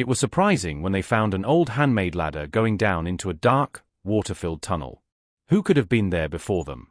It was surprising when they found an old handmade ladder going down into a dark, water-filled tunnel. Who could have been there before them?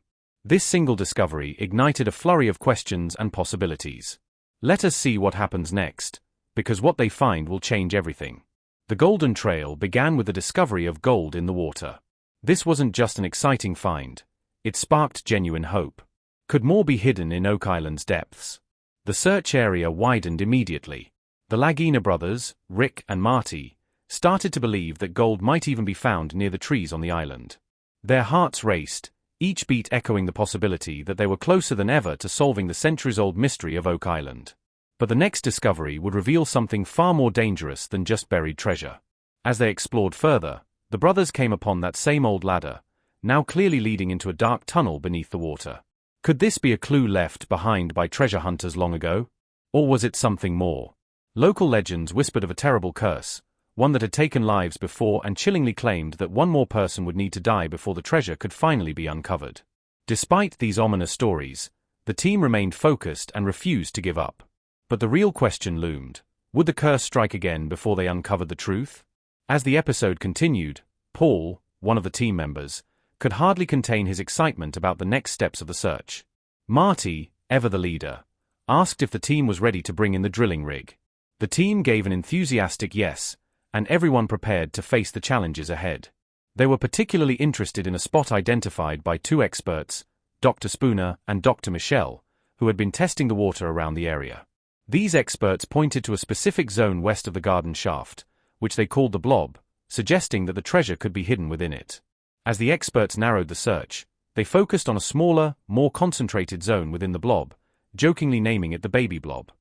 This single discovery ignited a flurry of questions and possibilities. Let us see what happens next, because what they find will change everything. The Golden Trail began with the discovery of gold in the water. This wasn't just an exciting find, it sparked genuine hope. Could more be hidden in Oak Island's depths? The search area widened immediately. The Lagina brothers, Rick and Marty, started to believe that gold might even be found near the trees on the island. Their hearts raced, each beat echoing the possibility that they were closer than ever to solving the centuries-old mystery of Oak Island. But the next discovery would reveal something far more dangerous than just buried treasure. As they explored further, the brothers came upon that same old ladder, now clearly leading into a dark tunnel beneath the water. Could this be a clue left behind by treasure hunters long ago? Or was it something more? Local legends whispered of a terrible curse, one that had taken lives before, and chillingly claimed that one more person would need to die before the treasure could finally be uncovered. Despite these ominous stories, the team remained focused and refused to give up. But the real question loomed: would the curse strike again before they uncovered the truth? As the episode continued, Paul, one of the team members, could hardly contain his excitement about the next steps of the search. Marty, ever the leader, asked if the team was ready to bring in the drilling rig. The team gave an enthusiastic yes, and everyone prepared to face the challenges ahead. They were particularly interested in a spot identified by two experts, Dr. Spooner and Dr. Michelle, who had been testing the water around the area. These experts pointed to a specific zone west of the garden shaft, which they called the blob, suggesting that the treasure could be hidden within it. As the experts narrowed the search, they focused on a smaller, more concentrated zone within the blob, jokingly naming it the baby blob.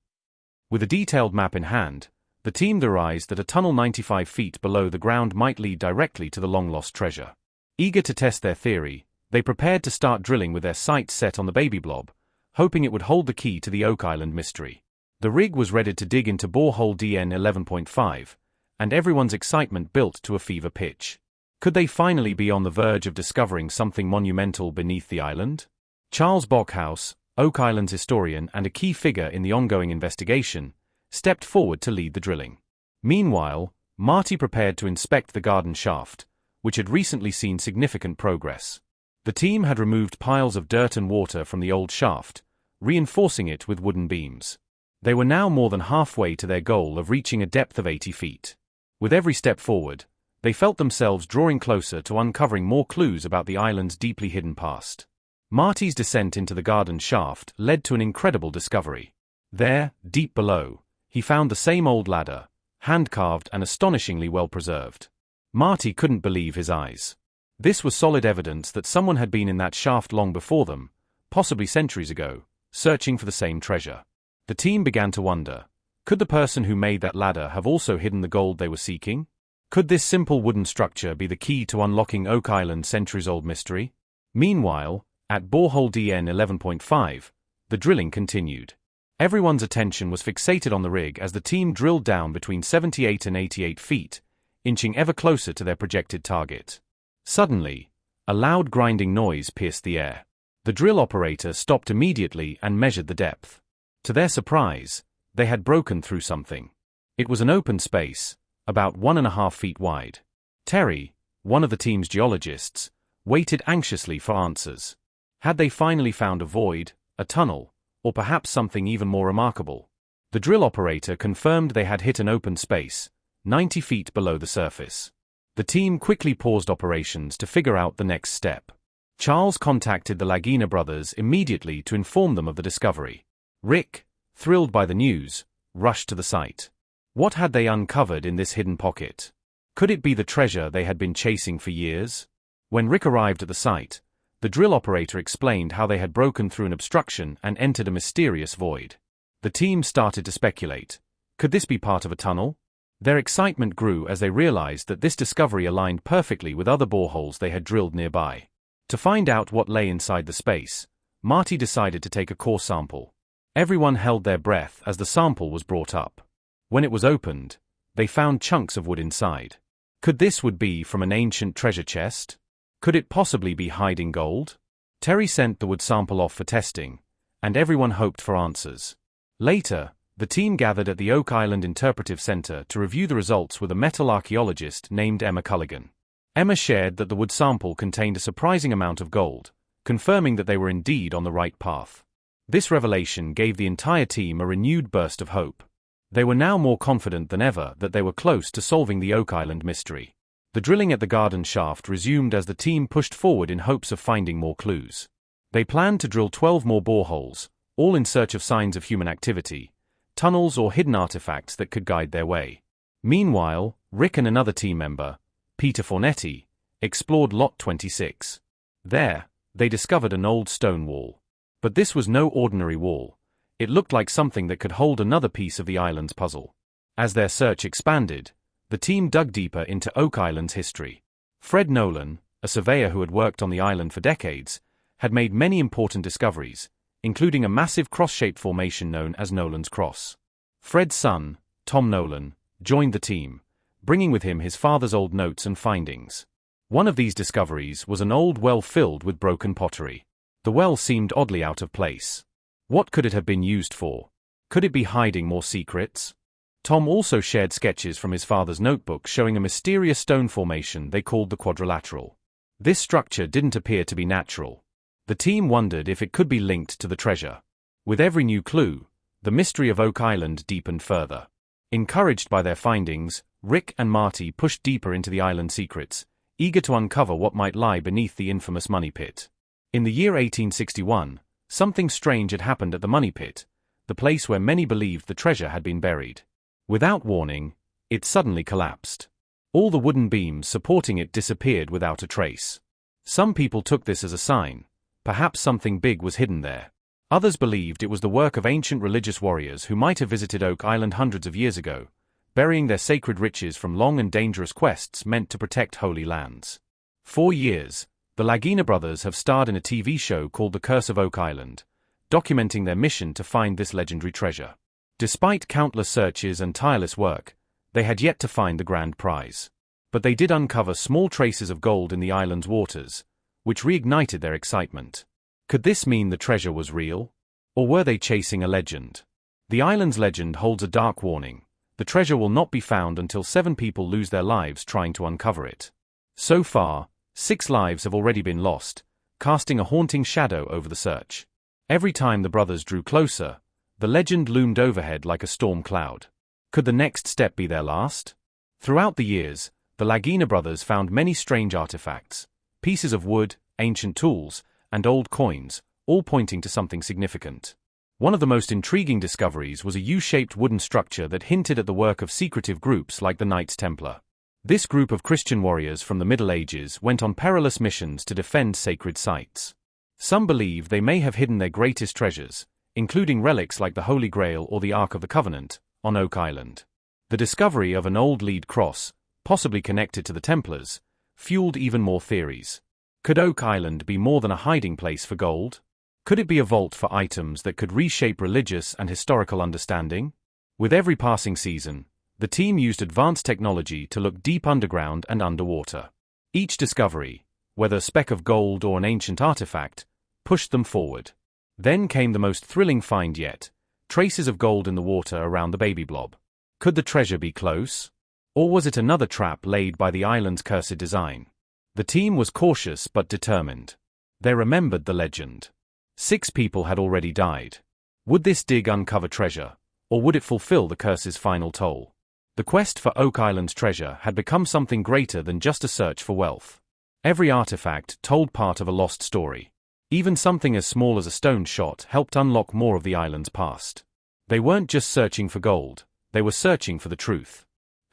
With a detailed map in hand, the team theorized that a tunnel 95 feet below the ground might lead directly to the long-lost treasure. Eager to test their theory, they prepared to start drilling with their sights set on the baby blob, hoping it would hold the key to the Oak Island mystery. The rig was ready to dig into borehole DN 11.5, and everyone's excitement built to a fever pitch. Could they finally be on the verge of discovering something monumental beneath the island? Charles Bockhaus, Oak Island's historian and a key figure in the ongoing investigation, stepped forward to lead the drilling. Meanwhile, Marty prepared to inspect the garden shaft, which had recently seen significant progress. The team had removed piles of dirt and water from the old shaft, reinforcing it with wooden beams. They were now more than halfway to their goal of reaching a depth of 80 feet. With every step forward, they felt themselves drawing closer to uncovering more clues about the island's deeply hidden past. Marty's descent into the garden shaft led to an incredible discovery. There, deep below, he found the same old ladder, hand-carved and astonishingly well-preserved. Marty couldn't believe his eyes. This was solid evidence that someone had been in that shaft long before them, possibly centuries ago, searching for the same treasure. The team began to wonder, could the person who made that ladder have also hidden the gold they were seeking? Could this simple wooden structure be the key to unlocking Oak Island's centuries-old mystery? Meanwhile, at borehole DN 11.5, the drilling continued. Everyone's attention was fixated on the rig as the team drilled down between 78 and 88 feet, inching ever closer to their projected target. Suddenly, a loud grinding noise pierced the air. The drill operator stopped immediately and measured the depth. To their surprise, they had broken through something. It was an open space, about 1.5 feet wide. Terry, one of the team's geologists, waited anxiously for answers. Had they finally found a void, a tunnel, or perhaps something even more remarkable? The drill operator confirmed they had hit an open space, 90 feet below the surface. The team quickly paused operations to figure out the next step. Charles contacted the Lagina brothers immediately to inform them of the discovery. Rick, thrilled by the news, rushed to the site. What had they uncovered in this hidden pocket? Could it be the treasure they had been chasing for years? When Rick arrived at the site, the drill operator explained how they had broken through an obstruction and entered a mysterious void. The team started to speculate. Could this be part of a tunnel? Their excitement grew as they realized that this discovery aligned perfectly with other boreholes they had drilled nearby. To find out what lay inside the space, Marty decided to take a core sample. Everyone held their breath as the sample was brought up. When it was opened, they found chunks of wood inside. Could this would be from an ancient treasure chest? Could it possibly be hiding gold? Terry sent the wood sample off for testing, and everyone hoped for answers. Later, The team gathered at the Oak Island Interpretive Center to review the results with a metal archaeologist named Emma Culligan. Emma shared that the wood sample contained a surprising amount of gold, confirming that they were indeed on the right path. This revelation gave the entire team a renewed burst of hope. They were now more confident than ever that they were close to solving the Oak Island mystery. The drilling at the garden shaft resumed as the team pushed forward in hopes of finding more clues. They planned to drill 12 more boreholes, all in search of signs of human activity, tunnels or hidden artifacts that could guide their way. Meanwhile, Rick and another team member, Peter Fornetti, explored Lot 26. There, they discovered an old stone wall. But this was no ordinary wall. It looked like something that could hold another piece of the island's puzzle. As their search expanded, the team dug deeper into Oak Island's history. Fred Nolan, a surveyor who had worked on the island for decades, had made many important discoveries, including a massive cross-shaped formation known as Nolan's Cross. Fred's son, Tom Nolan, joined the team, bringing with him his father's old notes and findings. One of these discoveries was an old well filled with broken pottery. The well seemed oddly out of place. What could it have been used for? Could it be hiding more secrets? Tom also shared sketches from his father's notebook showing a mysterious stone formation they called the quadrilateral. This structure didn't appear to be natural. The team wondered if it could be linked to the treasure. With every new clue, the mystery of Oak Island deepened further. Encouraged by their findings, Rick and Marty pushed deeper into the island's secrets, eager to uncover what might lie beneath the infamous money pit. In the year 1861, something strange had happened at the money pit, the place where many believed the treasure had been buried. Without warning, it suddenly collapsed. All the wooden beams supporting it disappeared without a trace. Some people took this as a sign. Perhaps something big was hidden there. Others believed it was the work of ancient religious warriors who might have visited Oak Island hundreds of years ago, burying their sacred riches from long and dangerous quests meant to protect holy lands. For years, the Lagina brothers have starred in a TV show called The Curse of Oak Island, documenting their mission to find this legendary treasure. Despite countless searches and tireless work, they had yet to find the grand prize. But they did uncover small traces of gold in the island's waters, which reignited their excitement. Could this mean the treasure was real? Or were they chasing a legend? The island's legend holds a dark warning. The treasure will not be found until 7 people lose their lives trying to uncover it. So far, 6 lives have already been lost, casting a haunting shadow over the search. Every time the brothers drew closer, the legend loomed overhead like a storm cloud. Could the next step be their last? Throughout the years, the Lagina brothers found many strange artifacts, pieces of wood, ancient tools, and old coins, all pointing to something significant. One of the most intriguing discoveries was a U-shaped wooden structure that hinted at the work of secretive groups like the Knights Templar. This group of Christian warriors from the Middle Ages went on perilous missions to defend sacred sites. Some believe they may have hidden their greatest treasures, including relics like the Holy Grail or the Ark of the Covenant, on Oak Island. The discovery of an old lead cross, possibly connected to the Templars, fueled even more theories. Could Oak Island be more than a hiding place for gold? Could it be a vault for items that could reshape religious and historical understanding? With every passing season, the team used advanced technology to look deep underground and underwater. Each discovery, whether a speck of gold or an ancient artifact, pushed them forward. Then came the most thrilling find yet, traces of gold in the water around the baby blob. Could the treasure be close? Or was it another trap laid by the island's cursed design? The team was cautious but determined. They remembered the legend. 6 people had already died. Would this dig uncover treasure, or would it fulfill the curse's final toll? The quest for Oak Island's treasure had become something greater than just a search for wealth. Every artifact told part of a lost story. Even something as small as a stone shot helped unlock more of the island's past. They weren't just searching for gold, they were searching for the truth.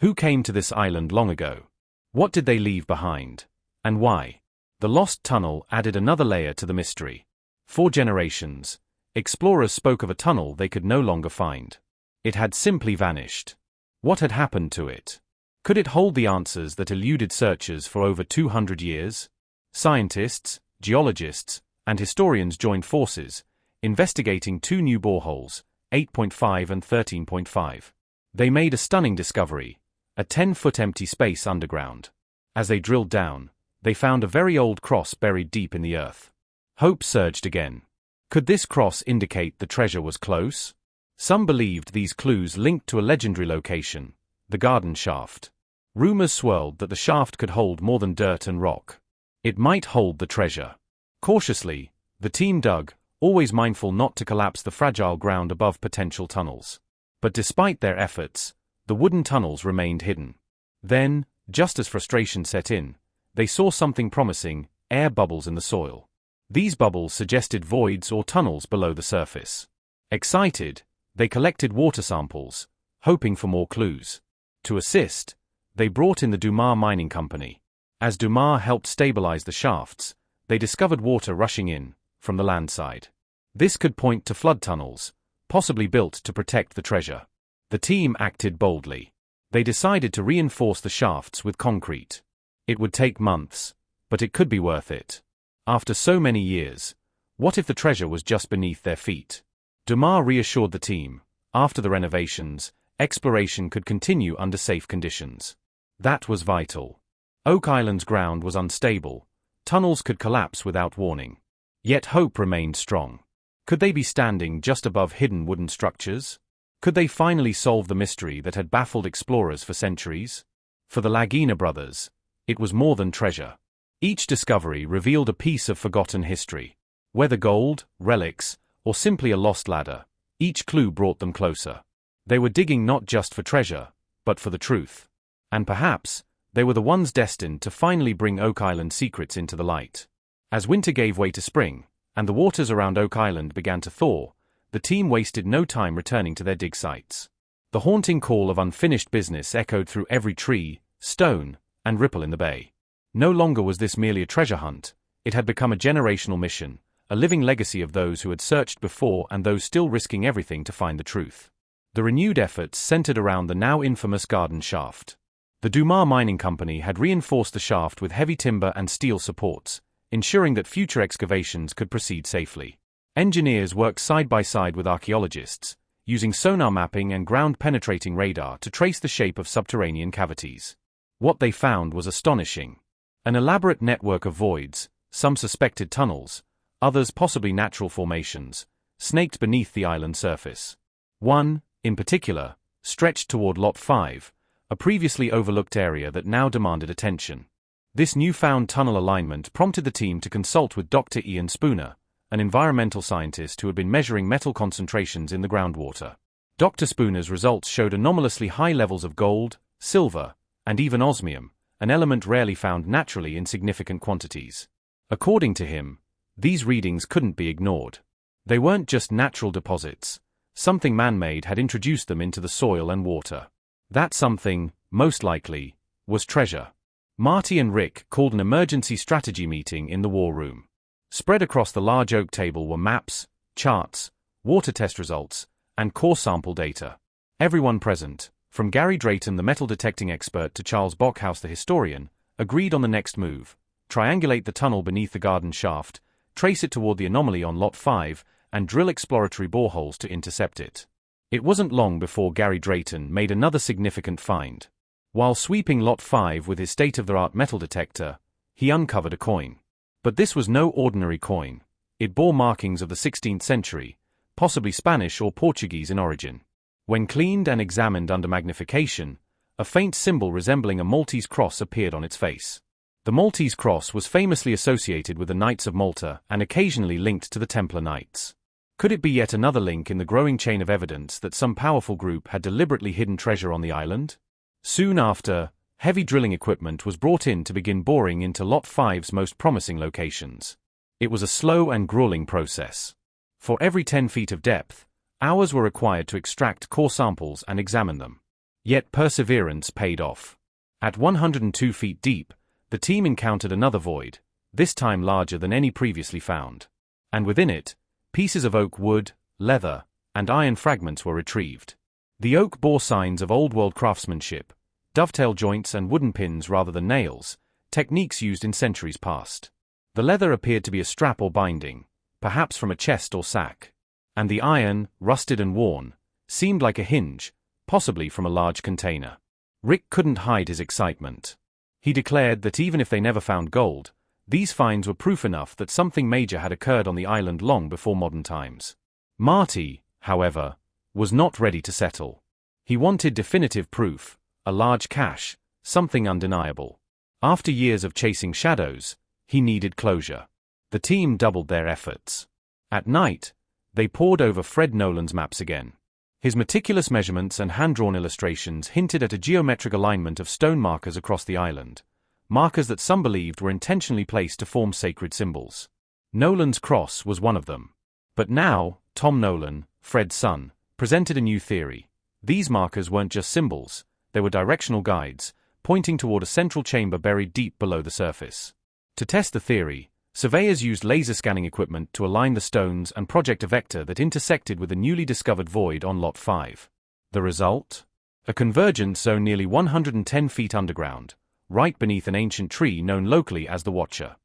Who came to this island long ago? What did they leave behind? And why? The lost tunnel added another layer to the mystery. For generations, explorers spoke of a tunnel they could no longer find. It had simply vanished. What had happened to it? Could it hold the answers that eluded searchers for over 200 years? Scientists, geologists, and historians joined forces, investigating 2 new boreholes, 8.5 and 13.5. They made a stunning discovery, a 10-foot empty space underground. As they drilled down, they found a very old cross buried deep in the earth. Hope surged again. Could this cross indicate the treasure was close? Some believed these clues linked to a legendary location, the garden shaft. Rumors swirled that the shaft could hold more than dirt and rock. It might hold the treasure. Cautiously, the team dug, always mindful not to collapse the fragile ground above potential tunnels. But despite their efforts, the wooden tunnels remained hidden. Then, just as frustration set in, they saw something promising: air bubbles in the soil. These bubbles suggested voids or tunnels below the surface. Excited, they collected water samples, hoping for more clues. To assist, they brought in the Dumas Mining Company. As Dumas helped stabilize the shafts, they discovered water rushing in from the landside. This could point to flood tunnels, possibly built to protect the treasure. The team acted boldly. They decided to reinforce the shafts with concrete. It would take months, but it could be worth it. After so many years, what if the treasure was just beneath their feet? Dumas reassured the team, after the renovations, exploration could continue under safe conditions. That was vital. Oak Island's ground was unstable. Tunnels could collapse without warning. Yet hope remained strong. Could they be standing just above hidden wooden structures? Could they finally solve the mystery that had baffled explorers for centuries? For the Lagina brothers, it was more than treasure. Each discovery revealed a piece of forgotten history. Whether gold, relics, or simply a lost ladder, each clue brought them closer. They were digging not just for treasure, but for the truth. And perhaps, they were the ones destined to finally bring Oak Island's secrets into the light. As winter gave way to spring, and the waters around Oak Island began to thaw, the team wasted no time returning to their dig sites. The haunting call of unfinished business echoed through every tree, stone, and ripple in the bay. No longer was this merely a treasure hunt, it had become a generational mission, a living legacy of those who had searched before and those still risking everything to find the truth. The renewed efforts centered around the now infamous garden shaft. The Dumas Mining Company had reinforced the shaft with heavy timber and steel supports, ensuring that future excavations could proceed safely. Engineers worked side by side with archaeologists, using sonar mapping and ground-penetrating radar to trace the shape of subterranean cavities. What they found was astonishing. An elaborate network of voids, some suspected tunnels, others possibly natural formations, snaked beneath the island surface. One, in particular, stretched toward Lot 5, a previously overlooked area that now demanded attention. This newfound tunnel alignment prompted the team to consult with Dr. Ian Spooner, an environmental scientist who had been measuring metal concentrations in the groundwater. Dr. Spooner's results showed anomalously high levels of gold, silver, and even osmium, an element rarely found naturally in significant quantities. According to him, these readings couldn't be ignored. They weren't just natural deposits. Something man-made had introduced them into the soil and water. That something, most likely, was treasure. Marty and Rick called an emergency strategy meeting in the war room. Spread across the large oak table were maps, charts, water test results, and core sample data. Everyone present, from Gary Drayton the metal detecting expert to Charles Bockhaus the historian, agreed on the next move: triangulate the tunnel beneath the garden shaft, trace it toward the anomaly on Lot 5, and drill exploratory boreholes to intercept it. It wasn't long before Gary Drayton made another significant find. While sweeping Lot 5 with his state-of-the-art metal detector, he uncovered a coin. But this was no ordinary coin. It bore markings of the 16th century, possibly Spanish or Portuguese in origin. When cleaned and examined under magnification, a faint symbol resembling a Maltese cross appeared on its face. The Maltese cross was famously associated with the Knights of Malta and occasionally linked to the Templar Knights. Could it be yet another link in the growing chain of evidence that some powerful group had deliberately hidden treasure on the island? Soon after, heavy drilling equipment was brought in to begin boring into Lot 5's most promising locations. It was a slow and grueling process. For every 10 feet of depth, hours were required to extract core samples and examine them. Yet perseverance paid off. At 102 feet deep, the team encountered another void, this time larger than any previously found. And within it, pieces of oak wood, leather, and iron fragments were retrieved. The oak bore signs of old-world craftsmanship, dovetail joints and wooden pins rather than nails, techniques used in centuries past. The leather appeared to be a strap or binding, perhaps from a chest or sack. And the iron, rusted and worn, seemed like a hinge, possibly from a large container. Rick couldn't hide his excitement. He declared that even if they never found gold, these finds were proof enough that something major had occurred on the island long before modern times. Marty, however, was not ready to settle. He wanted definitive proof, a large cache, something undeniable. After years of chasing shadows, he needed closure. The team doubled their efforts. At night, they pored over Fred Nolan's maps again. His meticulous measurements and hand-drawn illustrations hinted at a geometric alignment of stone markers across the island, markers that some believed were intentionally placed to form sacred symbols. Nolan's cross was one of them. But now, Tom Nolan, Fred's son, presented a new theory. These markers weren't just symbols, they were directional guides, pointing toward a central chamber buried deep below the surface. To test the theory, surveyors used laser scanning equipment to align the stones and project a vector that intersected with the newly discovered void on Lot 5. The result? A convergence zone nearly 110 feet underground, right beneath an ancient tree known locally as the Watcher.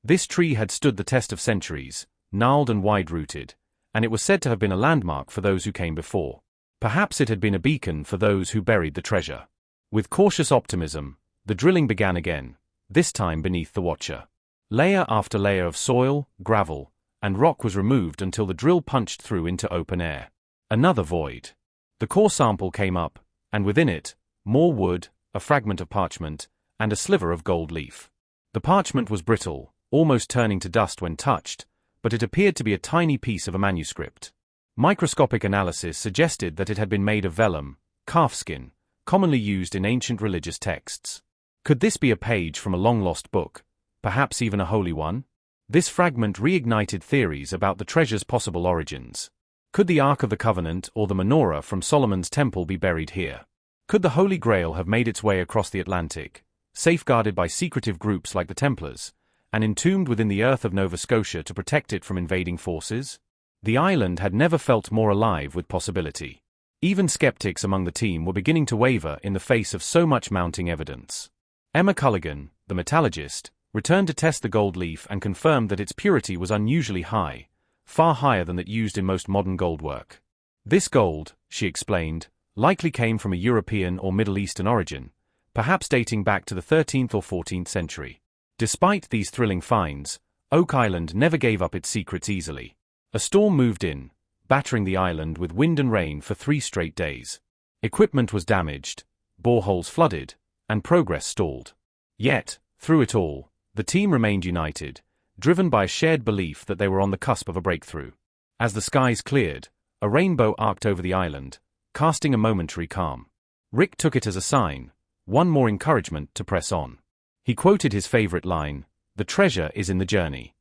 This tree had stood the test of centuries, gnarled and wide-rooted, and it was said to have been a landmark for those who came before. Perhaps it had been a beacon for those who buried the treasure. With cautious optimism, the drilling began again, this time beneath the Watcher. Layer after layer of soil, gravel, and rock was removed until the drill punched through into open air. Another void. The core sample came up, and within it, more wood, a fragment of parchment, and a sliver of gold leaf. The parchment was brittle, almost turning to dust when touched, but it appeared to be a tiny piece of a manuscript. Microscopic analysis suggested that it had been made of vellum, calfskin, commonly used in ancient religious texts. Could this be a page from a long-lost book, perhaps even a holy one? This fragment reignited theories about the treasure's possible origins. Could the Ark of the Covenant or the menorah from Solomon's temple be buried here? Could the Holy Grail have made its way across the Atlantic, safeguarded by secretive groups like the Templars, and entombed within the earth of Nova Scotia to protect it from invading forces? The island had never felt more alive with possibility. Even skeptics among the team were beginning to waver in the face of so much mounting evidence. Emma Culligan, the metallurgist, returned to test the gold leaf and confirmed that its purity was unusually high, far higher than that used in most modern gold work. This gold, she explained, likely came from a European or Middle Eastern origin, perhaps dating back to the 13th or 14th century. Despite these thrilling finds, Oak Island never gave up its secrets easily. A storm moved in, battering the island with wind and rain for 3 straight days. Equipment was damaged, boreholes flooded, and progress stalled. Yet, through it all, the team remained united, driven by a shared belief that they were on the cusp of a breakthrough. As the skies cleared, a rainbow arced over the island, casting a momentary calm. Rick took it as a sign, one more encouragement to press on. He quoted his favorite line, "The treasure is in the journey."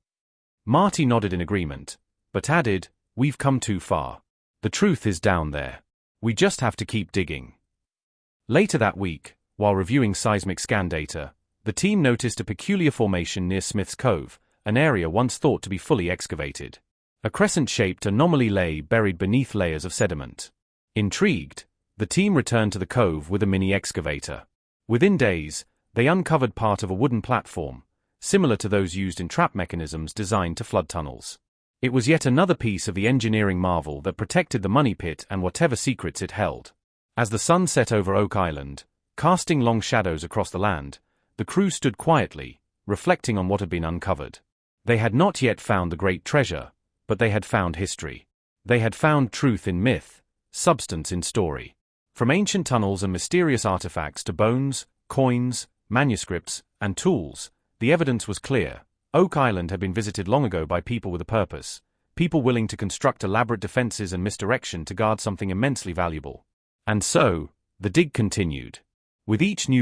Marty nodded in agreement, but added, "We've come too far. The truth is down there. We just have to keep digging." Later that week, while reviewing seismic scan data, the team noticed a peculiar formation near Smith's Cove, an area once thought to be fully excavated. A crescent-shaped anomaly lay buried beneath layers of sediment. Intrigued, the team returned to the cove with a mini excavator. Within days, they uncovered part of a wooden platform, similar to those used in trap mechanisms designed to flood tunnels. It was yet another piece of the engineering marvel that protected the money pit and whatever secrets it held. As the sun set over Oak Island, casting long shadows across the land, the crew stood quietly, reflecting on what had been uncovered. They had not yet found the great treasure, but they had found history. They had found truth in myth, substance in story. From ancient tunnels and mysterious artifacts to bones, coins, manuscripts, and tools, the evidence was clear. Oak Island had been visited long ago by people with a purpose, people willing to construct elaborate defenses and misdirection to guard something immensely valuable. And so, the dig continued. With each new